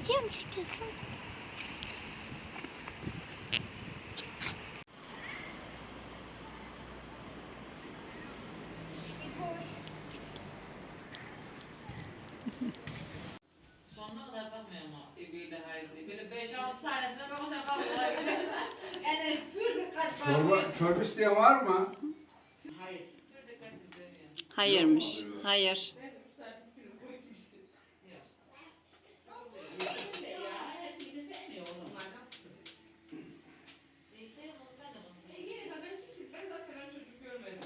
Video mu çekiyorsun? Sonuna kadar bakmıyor ama böyle haydi. Böyle 5-6 tanesine bakınca bakmıyorlar. Yani pür dikkat bakmıyor. Çorba isteyen var mı? Hayır. Pür dikkat izlemiyor. Hayırmış. Hayır. Neyse bu saat pürü koyup işte. Yok. Ya hepsini de sevmiyor oğlum. Onlar nasıl? İşte ben de bunu. Ege'yle ben kimsiz. Ben daha seven çocuk görmedim.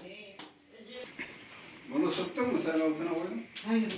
Bunu ısıttın mı sen altına koydun? Hayır.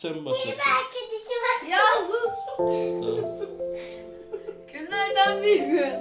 Sen başla. Arkadaşım var. Ya sus. Günlerden bir gün.